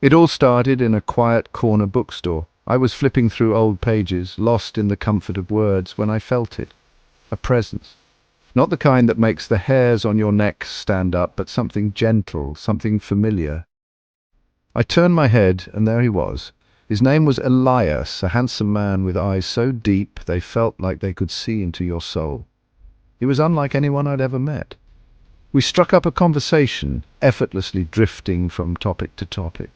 It all started in a quiet corner bookstore. I was flipping through old pages, lost in the comfort of words, when I felt it. A presence. Not the kind that makes the hairs on your neck stand up, but something gentle, something familiar. I turned my head, and there he was. His name was Elias, a handsome man with eyes so deep they felt like they could see into your soul. He was unlike anyone I'd ever met. We struck up a conversation, effortlessly drifting from topic to topic.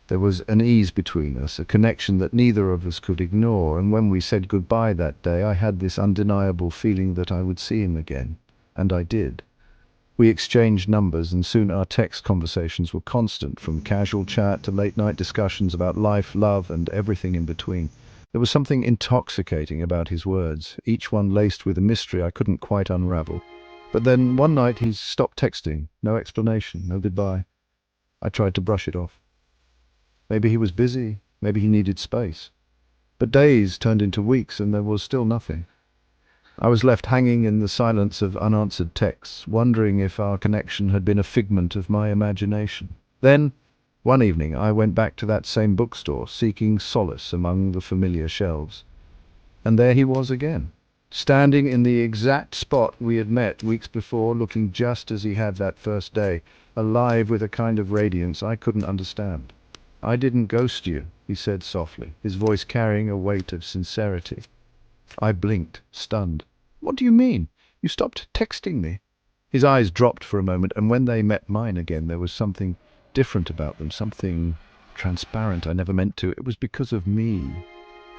There was an ease between us, a connection that neither of us could ignore, and when we said goodbye that day, I had this undeniable feeling that I would see him again. And I did. We exchanged numbers, and soon our text conversations were constant, from casual chat to late-night discussions about life, love, and everything in between. There was something intoxicating about his words, each one laced with a mystery I couldn't quite unravel. But then one night he stopped texting, no explanation, no goodbye. I tried to brush it off. Maybe he was busy, maybe he needed space. But days turned into weeks, and there was still nothing. I was left hanging in the silence of unanswered texts, wondering if our connection had been a figment of my imagination. Then, one evening, I went back to that same bookstore, seeking solace among the familiar shelves. And there he was again, standing in the exact spot we had met weeks before, looking just as he had that first day, alive with a kind of radiance I couldn't understand. "I didn't ghost you," he said softly, his voice carrying a weight of sincerity. I blinked, stunned. "What do you mean? You stopped texting me." His eyes dropped for a moment, and when they met mine again, there was something different about them, something transparent I never meant to. It was because of me,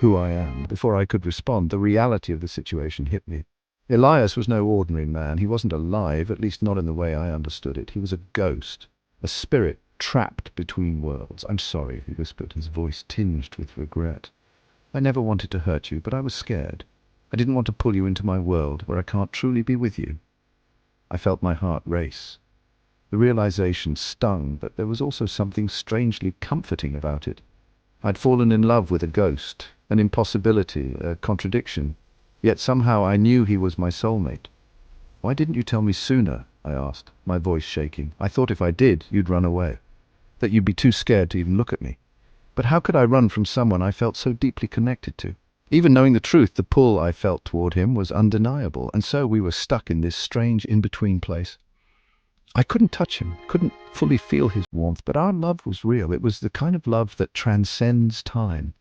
who I am. Before I could respond, the reality of the situation hit me. Elias was no ordinary man. He wasn't alive, at least not in the way I understood it. He was a ghost, a spirit trapped between worlds. "I'm sorry," he whispered, his voice tinged with regret. "I never wanted to hurt you, but I was scared. I didn't want to pull you into my world, where I can't truly be with you." I felt my heart race. The realization stung, but there was also something strangely comforting about it. I'd fallen in love with a ghost, an impossibility, a contradiction. Yet somehow I knew he was my soulmate. "Why didn't you tell me sooner?" I asked, my voice shaking. "I thought if I did, you'd run away. That you'd be too scared to even look at me. But how could I run from someone I felt so deeply connected to?" Even knowing the truth, the pull I felt toward him was undeniable, and so we were stuck in this strange in-between place. I couldn't touch him, couldn't fully feel his warmth, but our love was real. It was the kind of love that transcends time,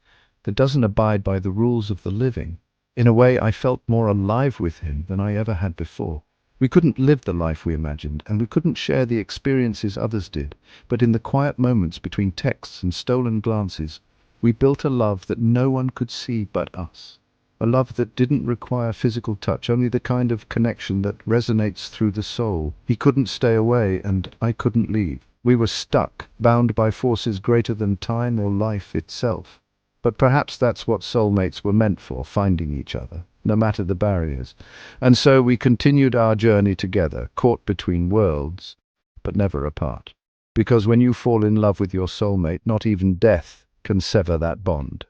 that doesn't abide by the rules of the living. In a way, I felt more alive with him than I ever had before. We couldn't live the life we imagined, and we couldn't share the experiences others did, but in the quiet moments between texts and stolen glances, we built a love that no one could see but us. A love that didn't require physical touch, only the kind of connection that resonates through the soul. He couldn't stay away, and I couldn't leave. We were stuck, bound by forces greater than time or life itself. But perhaps that's what soulmates were meant for, finding each other, no matter the barriers. And so we continued our journey together, caught between worlds, but never apart. Because when you fall in love with your soulmate, not even death can sever that bond.